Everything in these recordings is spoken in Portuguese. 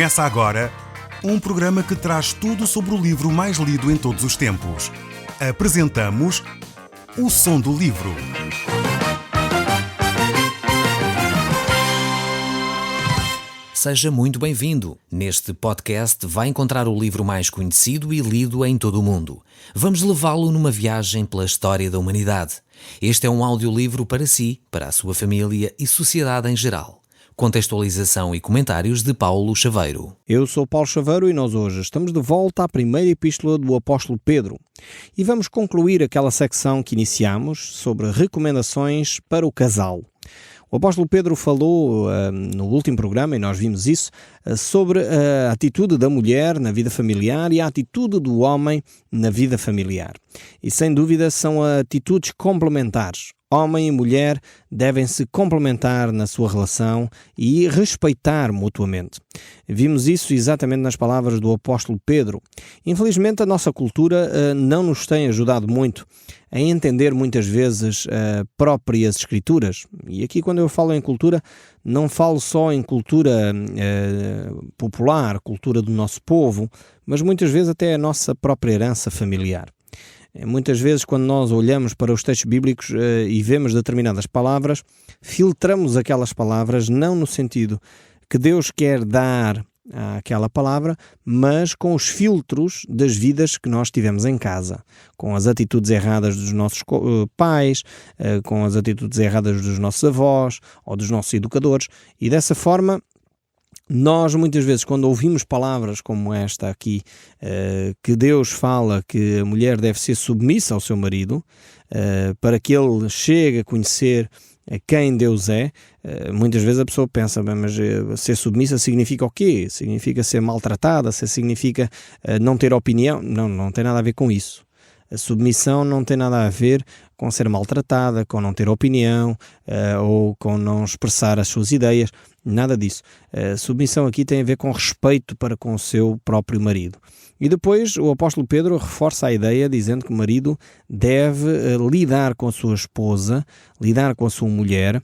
Começa agora um programa que traz tudo sobre o livro mais lido em todos os tempos. Apresentamos O Som do Livro. Seja muito bem-vindo. Neste podcast vai encontrar o livro mais conhecido e lido em todo o mundo. Vamos levá-lo numa viagem pela história da humanidade. Este é um audiolivro para si, para a sua família e sociedade em geral. Contextualização e comentários de Paulo Chaveiro. Eu sou Paulo Chaveiro e nós hoje estamos de volta à primeira epístola do apóstolo Pedro e vamos concluir aquela secção que iniciamos sobre recomendações para o casal. O apóstolo Pedro falou no último programa, e nós vimos isso, sobre a atitude da mulher na vida familiar e a atitude do homem na vida familiar. E sem dúvida são atitudes complementares. Homem e mulher devem se complementar na sua relação e respeitar mutuamente. Vimos isso exatamente nas palavras do apóstolo Pedro. Infelizmente, a nossa cultura não nos tem ajudado muito a entender muitas vezes próprias escrituras. E aqui, quando eu falo em cultura, não falo só em cultura popular, cultura do nosso povo, mas muitas vezes até a nossa própria herança familiar. Muitas vezes, quando nós olhamos para os textos bíblicos e vemos determinadas palavras, filtramos aquelas palavras não no sentido que Deus quer dar àquela palavra, mas com os filtros das vidas que nós tivemos em casa, com as atitudes erradas dos nossos pais, com as atitudes erradas dos nossos avós ou dos nossos educadores, e dessa forma nós muitas vezes, quando ouvimos palavras como esta aqui, que Deus fala que a mulher deve ser submissa ao seu marido, para que ele chegue a conhecer quem Deus é, muitas vezes a pessoa pensa, mas ser submissa significa o quê? Significa ser maltratada? Significa não ter opinião? Não tem nada a ver com isso. A submissão não tem nada a ver com ser maltratada, com não ter opinião ou com não expressar as suas ideias, nada disso. A submissão aqui tem a ver com respeito para com o seu próprio marido. E depois o apóstolo Pedro reforça a ideia dizendo que o marido deve lidar com a sua esposa, lidar com a sua mulher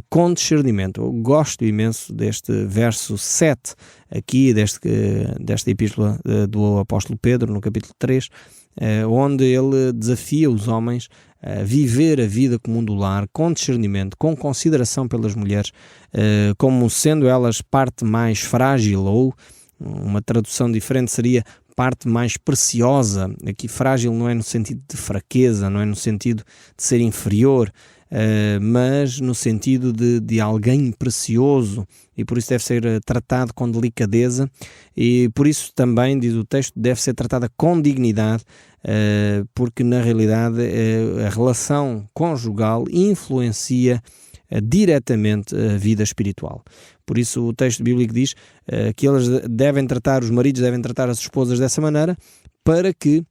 com discernimento. Eu gosto imenso deste verso 7 aqui, desta epístola do apóstolo Pedro, no capítulo 3, onde ele desafia os homens a viver a vida comum do lar com discernimento, com consideração pelas mulheres, como sendo elas parte mais frágil, ou uma tradução diferente seria parte mais preciosa. Aqui frágil não é no sentido de fraqueza, não é no sentido de ser inferior, mas no sentido de alguém precioso, e por isso deve ser tratado com delicadeza, e por isso também, diz o texto, deve ser tratada com dignidade, porque na realidade a relação conjugal influencia diretamente a vida espiritual. Por isso o texto bíblico diz que os maridos devem tratar as esposas dessa maneira, para que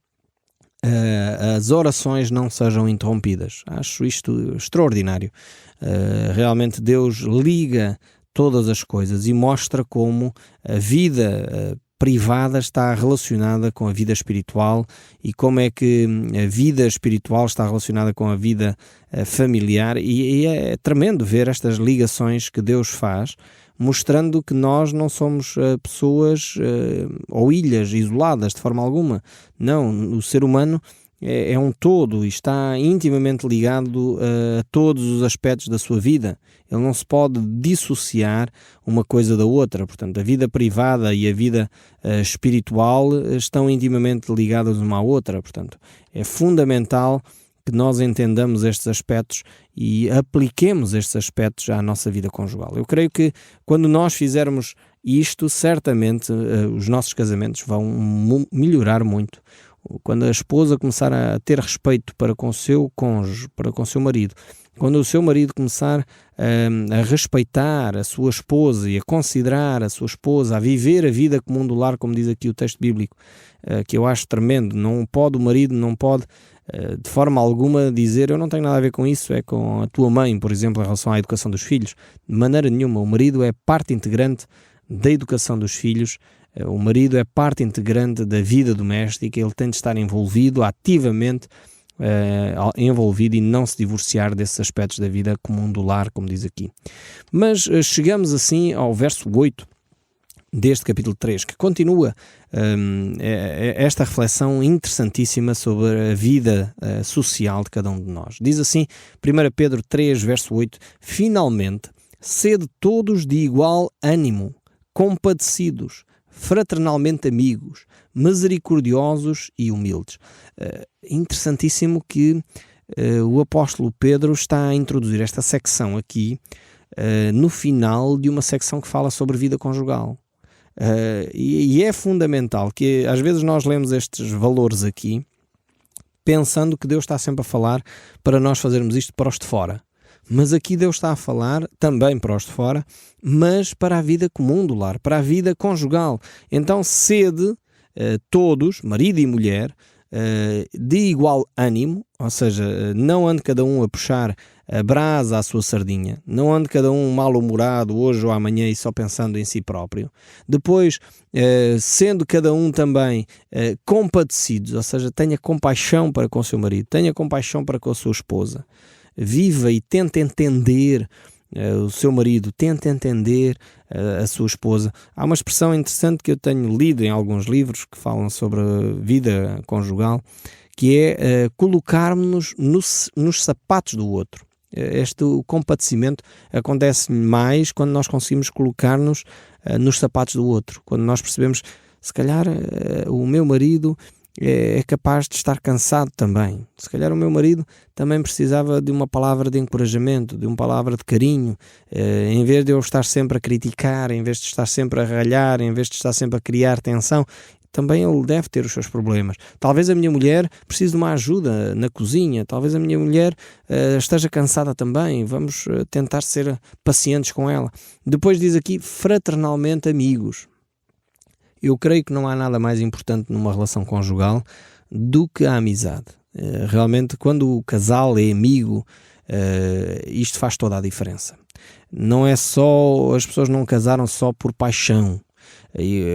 as orações não sejam interrompidas. Acho isto extraordinário. Realmente Deus liga todas as coisas e mostra como a vida privada está relacionada com a vida espiritual e como é que a vida espiritual está relacionada com a vida familiar, e é tremendo ver estas ligações que Deus faz, mostrando que nós não somos pessoas ou ilhas isoladas de forma alguma. Não, o ser humano é um todo e está intimamente ligado a todos os aspectos da sua vida. Ele não se pode dissociar uma coisa da outra. Portanto, a vida privada e a vida espiritual estão intimamente ligadas uma à outra. Portanto, é fundamental que nós entendamos estes aspectos e apliquemos estes aspectos à nossa vida conjugal. Eu creio que quando nós fizermos isto, certamente os nossos casamentos vão melhorar muito. Quando a esposa começar a ter respeito para com o seu cônjuge, para com o seu marido, quando o seu marido começar a respeitar a sua esposa e a considerar a sua esposa, a viver a vida comum do lar, como diz aqui o texto bíblico, que eu acho tremendo. O marido não pode de forma alguma dizer: eu não tenho nada a ver com isso, é com a tua mãe, por exemplo, em relação à educação dos filhos. De maneira nenhuma. O marido é parte integrante da educação dos filhos. O marido é parte integrante da vida doméstica, ele tem de estar envolvido, ativamente envolvido, e não se divorciar desses aspectos da vida comum do lar, como diz aqui. Mas chegamos assim ao verso 8, deste capítulo 3, que continua esta reflexão interessantíssima sobre a vida social de cada um de nós. Diz assim, 1 Pedro 3, verso 8, finalmente, sede todos de igual ânimo, compadecidos, fraternalmente amigos, misericordiosos e humildes. Interessantíssimo que o apóstolo Pedro está a introduzir esta secção aqui no final de uma secção que fala sobre vida conjugal. E é fundamental que às vezes nós lemos estes valores aqui pensando que Deus está sempre a falar para nós fazermos isto para os de fora. Mas aqui Deus está a falar também para os de fora, mas para a vida comum do lar, para a vida conjugal. Então sede todos, marido e mulher, de igual ânimo, ou seja, não ande cada um a puxar a brasa à sua sardinha, não ande cada um mal-humorado hoje ou amanhã e só pensando em si próprio. Depois, sendo cada um também compadecidos, ou seja, tenha compaixão para com o seu marido, tenha compaixão para com a sua esposa, viva e tente entender o seu marido, tente entender a sua esposa. Há uma expressão interessante que eu tenho lido em alguns livros que falam sobre a vida conjugal, que é colocarmos-nos nos sapatos do outro. Este compadecimento acontece mais quando nós conseguimos colocar-nos nos sapatos do outro, quando nós percebemos, se calhar o meu marido é capaz de estar cansado também. Se calhar o meu marido também precisava de uma palavra de encorajamento, de uma palavra de carinho, em vez de eu estar sempre a criticar, em vez de estar sempre a ralhar, em vez de estar sempre a criar tensão. Também ele deve ter os seus problemas. Talvez a minha mulher precise de uma ajuda na cozinha, talvez a minha mulher esteja cansada também, vamos tentar ser pacientes com ela. Depois diz aqui, fraternalmente amigos. Eu creio que não há nada mais importante numa relação conjugal do que a amizade. Realmente, quando o casal é amigo, isto faz toda a diferença. Não é só, as pessoas não casaram só por paixão,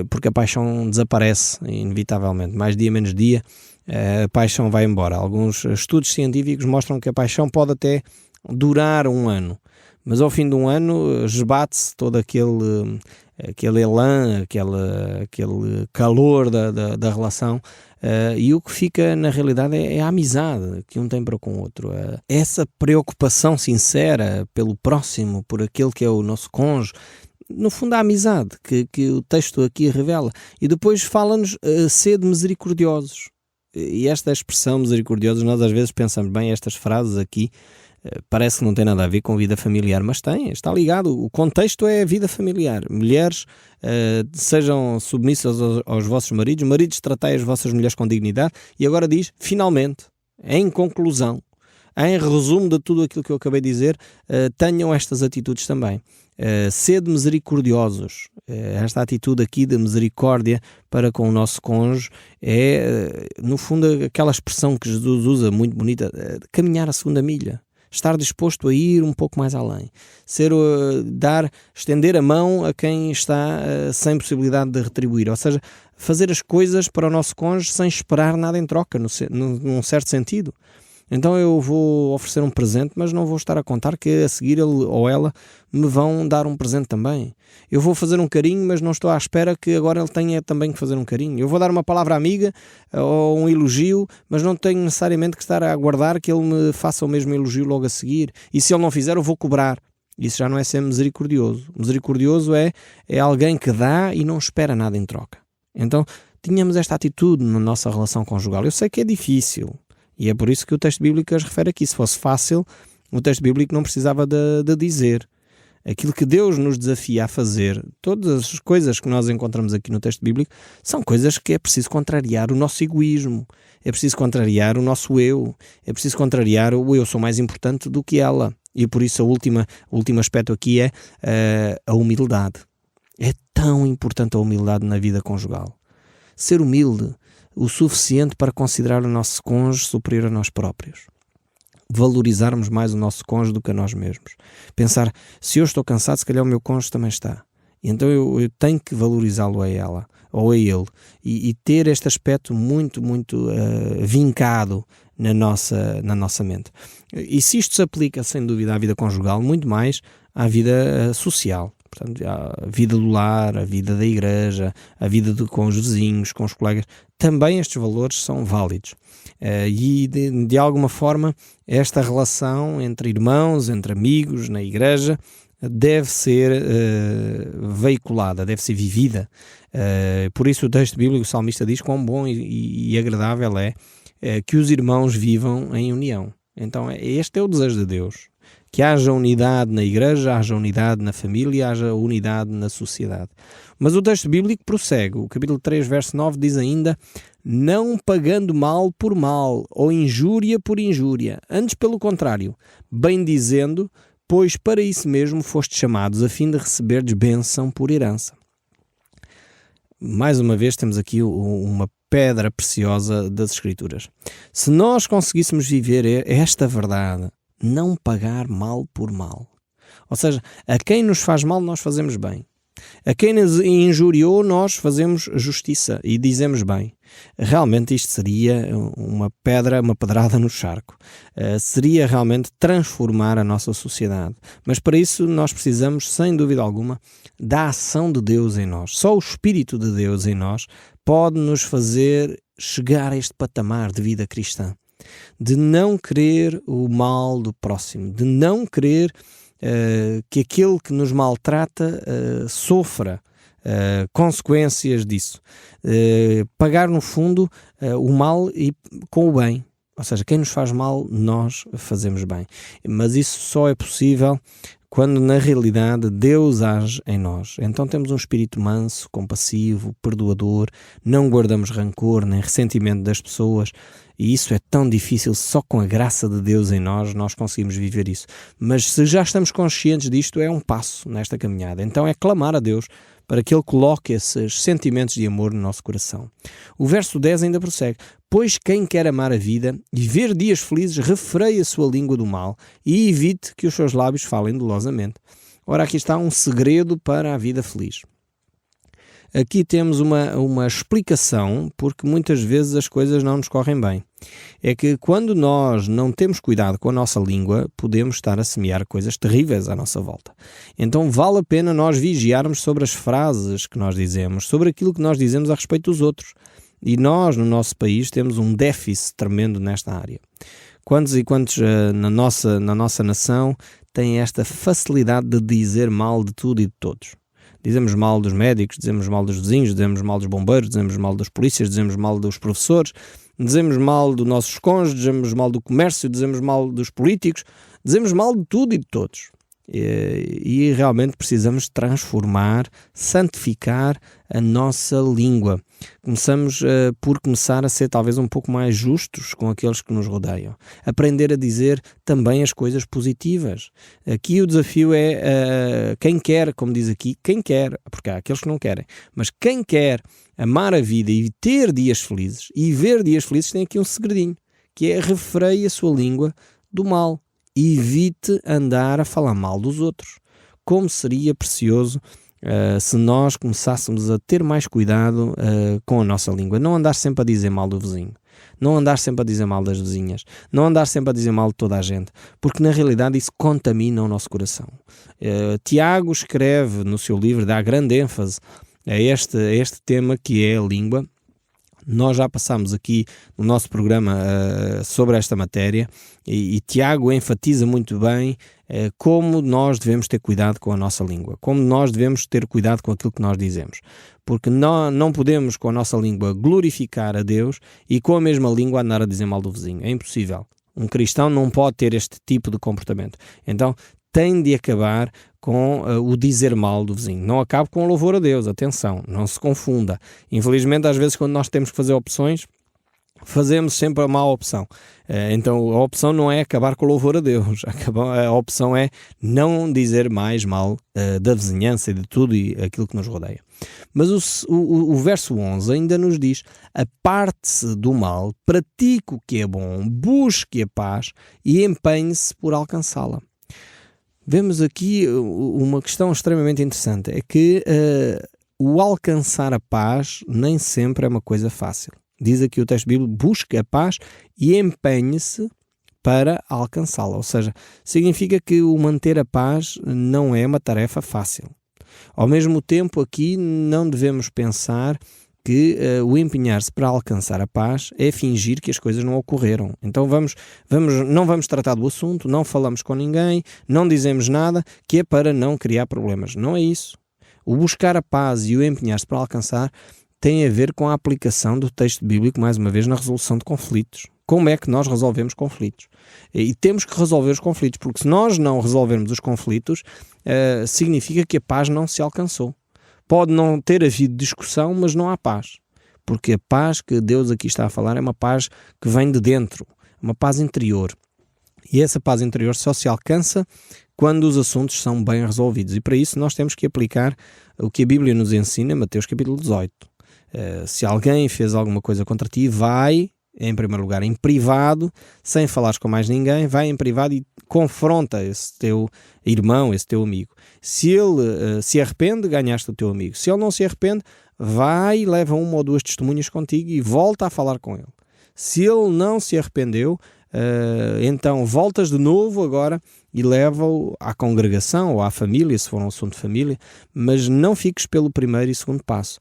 porque a paixão desaparece, inevitavelmente. Mais dia, menos dia, a paixão vai embora. Alguns estudos científicos mostram que a paixão pode até durar um ano, mas ao fim de um ano esbate-se todo aquele elan, aquele calor da relação, e o que fica na realidade é a amizade que um tem para com o outro, essa preocupação sincera pelo próximo, por aquele que é o nosso cônjuge. No fundo, a amizade que o texto aqui revela. E depois fala-nos sede misericordiosos. E esta expressão misericordiosos, nós às vezes pensamos, bem, estas frases aqui parece que não tem nada a ver com vida familiar, mas está ligado. O contexto é a vida familiar. Mulheres, sejam submissas aos vossos maridos, maridos, tratai as vossas mulheres com dignidade. E agora diz, finalmente, em conclusão, em resumo de tudo aquilo que eu acabei de dizer, tenham estas atitudes também. Sede misericordiosos. Esta atitude aqui de misericórdia para com o nosso cônjuge é, no fundo, aquela expressão que Jesus usa, muito bonita, caminhar a segunda milha. Estar disposto a ir um pouco mais além. Estender a mão a quem está sem possibilidade de retribuir. Ou seja, fazer as coisas para o nosso cônjuge sem esperar nada em troca, num certo sentido. Então eu vou oferecer um presente, mas não vou estar a contar que a seguir ele ou ela me vão dar um presente também. Eu vou fazer um carinho, mas não estou à espera que agora ele tenha também que fazer um carinho. Eu vou dar uma palavra amiga ou um elogio, mas não tenho necessariamente que estar a aguardar que ele me faça o mesmo elogio logo a seguir. E se ele não fizer, eu vou cobrar. Isso já não é ser misericordioso. Misericordioso é alguém que dá e não espera nada em troca. Então, tínhamos esta atitude na nossa relação conjugal. Eu sei que é difícil. E é por isso que o texto bíblico as refere aqui. Se fosse fácil, o texto bíblico não precisava de dizer. Aquilo que Deus nos desafia a fazer, todas as coisas que nós encontramos aqui no texto bíblico, são coisas que é preciso contrariar o nosso egoísmo, é preciso contrariar o nosso eu, é preciso contrariar o eu sou mais importante do que ela. E por isso o último aspecto aqui é a humildade. É tão importante a humildade na vida conjugal. Ser humilde o suficiente para considerar o nosso cônjuge superior a nós próprios. Valorizarmos mais o nosso cônjuge do que a nós mesmos. Pensar, se eu estou cansado, se calhar o meu cônjuge também está. E então eu tenho que valorizá-lo a ela, ou a ele. E ter este aspecto muito, muito vincado na nossa mente. E se isto se aplica, sem dúvida, à vida conjugal, muito mais à vida social. Portanto, a vida do lar, a vida da igreja, a vida com os vizinhos, com os colegas, também estes valores são válidos. E de alguma forma esta relação entre irmãos, entre amigos, na igreja, deve ser veiculada, deve ser vivida. Por isso o texto bíblico, o salmista diz quão bom e agradável é que os irmãos vivam em união. Então este é o desejo de Deus, que haja unidade na igreja, haja unidade na família, haja unidade na sociedade. Mas o texto bíblico prossegue. O capítulo 3, verso 9 diz ainda: não pagando mal por mal, ou injúria por injúria, antes pelo contrário, bem dizendo, pois para isso mesmo fostes chamados, a fim de receberdes bênção por herança. Mais uma vez temos aqui uma pedra preciosa das Escrituras. Se nós conseguíssemos viver esta verdade, não pagar mal por mal, ou seja, a quem nos faz mal nós fazemos bem, a quem nos injuriou nós fazemos justiça e dizemos bem. Realmente isto seria uma pedrada no charco. Seria realmente transformar a nossa sociedade. Mas para isso nós precisamos, sem dúvida alguma, da ação de Deus em nós. Só o Espírito de Deus em nós pode nos fazer chegar a este patamar de vida cristã, de não querer o mal do próximo, de não querer que aquele que nos maltrata sofra consequências disso. Pagar no fundo o mal com o bem. Ou seja, quem nos faz mal, nós fazemos bem. Mas isso só é possível quando na realidade Deus age em nós. Então temos um espírito manso, compassivo, perdoador, não guardamos rancor nem ressentimento das pessoas, e isso é tão difícil. Só com a graça de Deus em nós conseguimos viver isso. Mas se já estamos conscientes disto, é um passo nesta caminhada. Então é clamar a Deus para que Ele coloque esses sentimentos de amor no nosso coração. O verso 10 ainda prossegue: pois quem quer amar a vida e ver dias felizes, refreie a sua língua do mal e evite que os seus lábios falem dolosamente. Ora, aqui está um segredo para a vida feliz. Aqui temos uma explicação, porque muitas vezes as coisas não nos correm bem. É que quando nós não temos cuidado com a nossa língua, podemos estar a semear coisas terríveis à nossa volta. Então vale a pena nós vigiarmos sobre as frases que nós dizemos, sobre aquilo que nós dizemos a respeito dos outros. E nós, no nosso país, temos um déficit tremendo nesta área. Quantos e quantos na nossa nação têm esta facilidade de dizer mal de tudo e de todos? Dizemos mal dos médicos, dizemos mal dos vizinhos, dizemos mal dos bombeiros, dizemos mal das polícias, dizemos mal dos professores, dizemos mal dos nossos cônjuges, dizemos mal do comércio, dizemos mal dos políticos, dizemos mal de tudo e de todos. E realmente precisamos transformar, santificar a nossa língua. Começamos por começar a ser talvez um pouco mais justos com aqueles que nos rodeiam. Aprender a dizer também as coisas positivas. Aqui o desafio é quem quer, como diz aqui, quem quer, porque há aqueles que não querem, mas quem quer amar a vida e ter dias felizes e ver dias felizes tem aqui um segredinho, que é refreie a sua língua do mal. Evite andar a falar mal dos outros. Como seria precioso se nós começássemos a ter mais cuidado com a nossa língua. Não andar sempre a dizer mal do vizinho. Não andar sempre a dizer mal das vizinhas. Não andar sempre a dizer mal de toda a gente. Porque na realidade isso contamina o nosso coração. Tiago escreve no seu livro, dá grande ênfase a este tema que é a língua. Nós já passámos aqui no nosso programa sobre esta matéria e Tiago enfatiza muito bem como nós devemos ter cuidado com a nossa língua, como nós devemos ter cuidado com aquilo que nós dizemos, porque não podemos com a nossa língua glorificar a Deus e com a mesma língua andar a dizer mal do vizinho. É impossível. Um cristão não pode ter este tipo de comportamento. Então tem de acabar com o dizer mal do vizinho. Não acabe com o louvor a Deus, atenção, não se confunda. Infelizmente, às vezes, quando nós temos que fazer opções, fazemos sempre a má opção. Então, a opção não é acabar com o louvor a Deus. A opção é não dizer mais mal da vizinhança e de tudo e aquilo que nos rodeia. Mas o verso 11 ainda nos diz: aparte-se do mal, pratique o que é bom, busque a paz e empenhe-se por alcançá-la. Vemos aqui uma questão extremamente interessante, é que o alcançar a paz nem sempre é uma coisa fácil. Diz aqui o texto bíblico: busque a paz e empenhe-se para alcançá-la. Ou seja, significa que o manter a paz não é uma tarefa fácil. Ao mesmo tempo, aqui não devemos pensar que o empenhar-se para alcançar a paz é fingir que as coisas não ocorreram. Então não vamos tratar do assunto, não falamos com ninguém, não dizemos nada, que é para não criar problemas. Não é isso. O buscar a paz e o empenhar-se para alcançar tem a ver com a aplicação do texto bíblico, mais uma vez, na resolução de conflitos. Como é que nós resolvemos conflitos? E temos que resolver os conflitos, porque se nós não resolvermos os conflitos, significa que a paz não se alcançou. Pode não ter havido discussão, mas não há paz. Porque a paz que Deus aqui está a falar é uma paz que vem de dentro, uma paz interior. E essa paz interior só se alcança quando os assuntos são bem resolvidos. E para isso nós temos que aplicar o que a Bíblia nos ensina, Mateus capítulo 18. Se alguém fez alguma coisa contra ti, vai, em primeiro lugar, em privado, sem falares com mais ninguém, vai em privado e confronta esse teu irmão, esse teu amigo. Se ele se arrepende, ganhaste o teu amigo. Se ele não se arrepende, vai e leva uma ou duas testemunhas contigo e volta a falar com ele. Se ele não se arrependeu, então voltas de novo agora e leva-o à congregação ou à família, se for um assunto de família, mas não fiques pelo primeiro e segundo passo.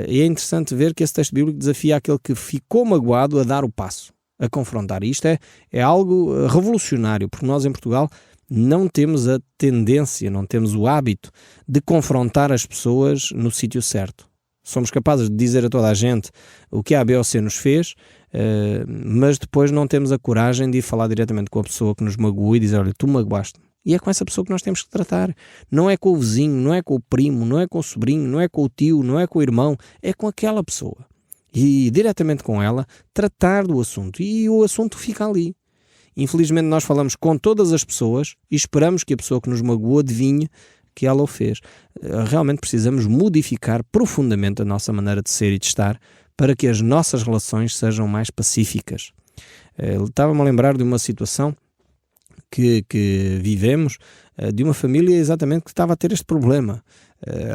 E é interessante ver que esse texto bíblico desafia aquele que ficou magoado a dar o passo, a confrontar. E isto é algo revolucionário, porque nós em Portugal não temos a tendência, não temos o hábito de confrontar as pessoas no sítio certo. Somos capazes de dizer a toda a gente o que a B ou C nos fez, mas depois não temos a coragem de ir falar diretamente com a pessoa que nos magoou e dizer, olha, tu magoaste-me. E é com essa pessoa que nós temos que tratar. Não é com o vizinho, não é com o primo, não é com o sobrinho, não é com o tio, não é com o irmão, é com aquela pessoa. E diretamente com ela, tratar do assunto. E o assunto fica ali. Infelizmente nós falamos com todas as pessoas e esperamos que a pessoa que nos magoou adivinhe que ela o fez. Realmente precisamos modificar profundamente a nossa maneira de ser e de estar para que as nossas relações sejam mais pacíficas. Estava-me a lembrar de uma situação que vivemos, de uma família exatamente que estava a ter este problema.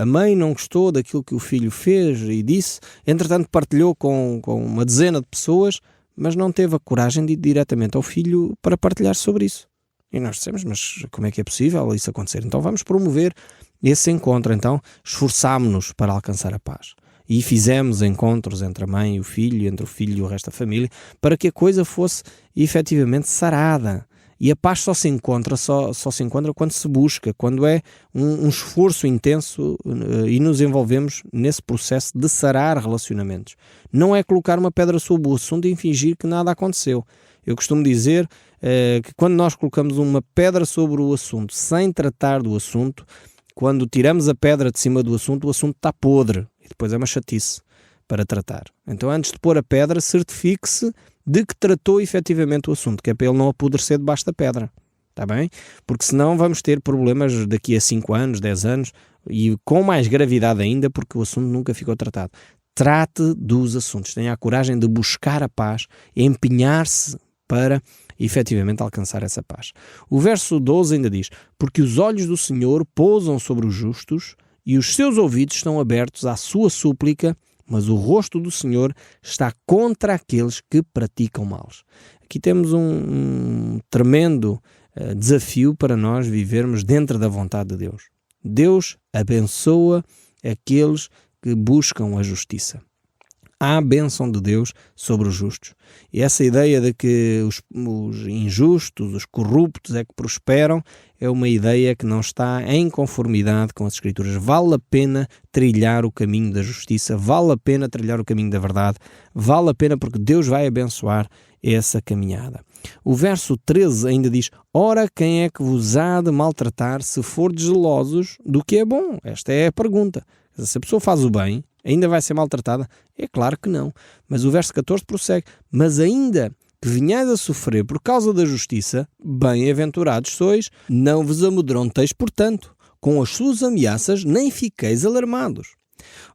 A mãe não gostou daquilo que o filho fez e disse, entretanto partilhou com uma dezena de pessoas, mas não teve a coragem de ir diretamente ao filho para partilhar sobre isso. E nós dissemos, mas como é que é possível isso acontecer? Então vamos promover esse encontro. Então esforçámo-nos para alcançar a paz. E fizemos encontros entre a mãe e o filho, entre o filho e o resto da família, para que a coisa fosse efetivamente sarada. E a paz só se encontra quando se busca, quando é um esforço intenso e nos envolvemos nesse processo de sarar relacionamentos. Não é colocar uma pedra sobre o assunto e fingir que nada aconteceu. Eu costumo dizer que quando nós colocamos uma pedra sobre o assunto sem tratar do assunto, quando tiramos a pedra de cima do assunto, o assunto está podre e depois é uma chatice para tratar. Então antes de pôr a pedra, certifique-se de que tratou efetivamente o assunto, que é para ele não apodrecer debaixo da pedra. Está bem? Porque senão vamos ter problemas daqui a 5 anos, 10 anos e com mais gravidade ainda porque o assunto nunca ficou tratado. Trate dos assuntos, tenha a coragem de buscar a paz, empenhar-se para efetivamente alcançar essa paz. O verso 12 ainda diz, porque os olhos do Senhor pousam sobre os justos e os seus ouvidos estão abertos à sua súplica, mas o rosto do Senhor está contra aqueles que praticam males. Aqui temos um tremendo desafio para nós vivermos dentro da vontade de Deus. Deus abençoa aqueles que buscam a justiça. Há a bênção de Deus sobre os justos. E essa ideia de que os injustos, os corruptos é que prosperam, é uma ideia que não está em conformidade com as Escrituras. Vale a pena trilhar o caminho da justiça, vale a pena trilhar o caminho da verdade, vale a pena porque Deus vai abençoar essa caminhada. O verso 13 ainda diz, ora, quem é que vos há de maltratar se fordes zelosos do que é bom? Esta é a pergunta. Se a pessoa faz o bem, ainda vai ser maltratada? É claro que não. Mas o verso 14 prossegue. Mas ainda que venhais a sofrer por causa da justiça, bem-aventurados sois, não vos amedronteis, portanto, com as suas ameaças nem fiqueis alarmados.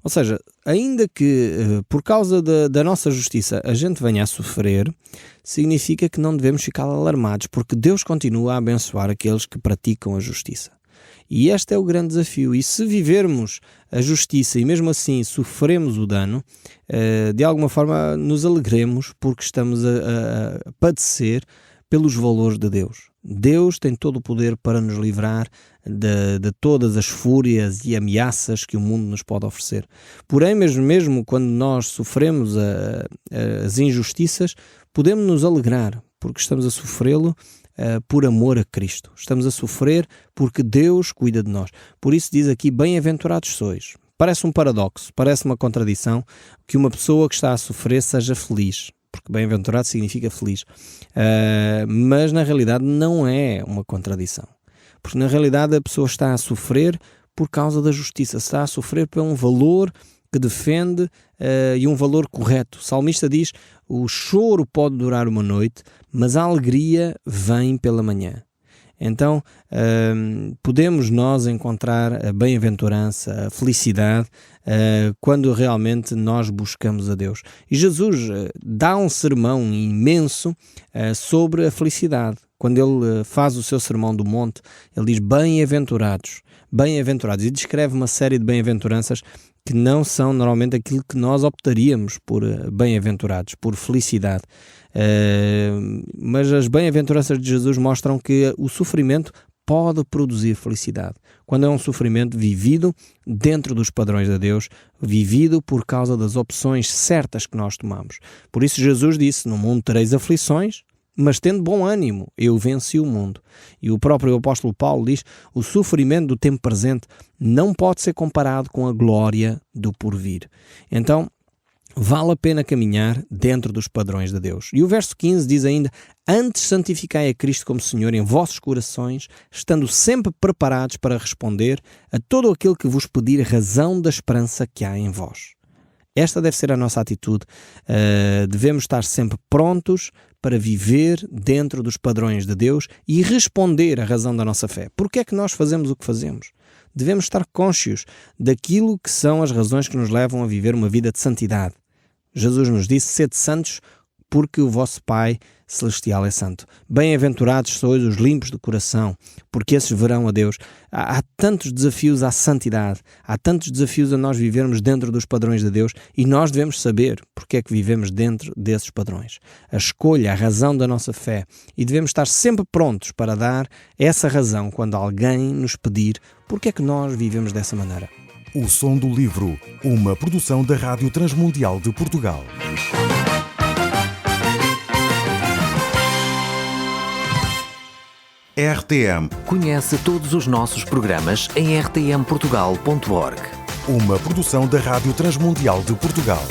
Ou seja, ainda que por causa da nossa justiça a gente venha a sofrer, significa que não devemos ficar alarmados, porque Deus continua a abençoar aqueles que praticam a justiça. E este é o grande desafio. E se vivermos a justiça e mesmo assim sofremos o dano, de alguma forma nos alegremos porque estamos a padecer pelos valores de Deus. Deus tem todo o poder para nos livrar de todas as fúrias e ameaças que o mundo nos pode oferecer. Porém, mesmo quando nós sofremos as injustiças, podemos nos alegrar, porque estamos a sofrê-lo por amor a Cristo. Estamos a sofrer porque Deus cuida de nós. Por isso diz aqui, bem-aventurados sois. Parece um paradoxo, parece uma contradição que uma pessoa que está a sofrer seja feliz, porque bem-aventurado significa feliz. Mas na realidade não é uma contradição. Porque na realidade a pessoa está a sofrer por causa da justiça, está a sofrer por um valor que defende e um valor correto. O salmista diz, o choro pode durar uma noite, mas a alegria vem pela manhã. Então, podemos nós encontrar a bem-aventurança, a felicidade, quando realmente nós buscamos a Deus. E Jesus dá um sermão imenso sobre a felicidade. Quando ele faz o seu sermão do monte, ele diz bem-aventurados, bem-aventurados, e descreve uma série de bem-aventuranças que não são normalmente aquilo que nós optaríamos por bem-aventurados, por felicidade. Mas as bem-aventuranças de Jesus mostram que o sofrimento pode produzir felicidade. Quando é um sofrimento vivido dentro dos padrões de Deus, vivido por causa das opções certas que nós tomamos. Por isso Jesus disse, no mundo tereis aflições, mas tendo bom ânimo, eu venci o mundo. E o próprio apóstolo Paulo diz, o sofrimento do tempo presente não pode ser comparado com a glória do porvir. Então, vale a pena caminhar dentro dos padrões de Deus. E o verso 15 diz ainda, antes santificai a Cristo como Senhor em vossos corações, estando sempre preparados para responder a todo aquele que vos pedir razão da esperança que há em vós. Esta deve ser a nossa atitude. Devemos estar sempre prontos para viver dentro dos padrões de Deus e responder à razão da nossa fé. Por que é que nós fazemos o que fazemos? Devemos estar conscientes daquilo que são as razões que nos levam a viver uma vida de santidade. Jesus nos disse, sede santos, porque o vosso Pai Celestial é santo. Bem-aventurados sois os limpos de coração, porque esses verão a Deus. Há tantos desafios à santidade, há tantos desafios a nós vivermos dentro dos padrões de Deus e nós devemos saber porque é que vivemos dentro desses padrões. A escolha, a razão da nossa fé, e devemos estar sempre prontos para dar essa razão quando alguém nos pedir porque é que nós vivemos dessa maneira. O Som do Livro, uma produção da Rádio Transmundial de Portugal. RTM. Conhece todos os nossos programas em rtmportugal.org. Uma produção da Rádio Transmundial de Portugal.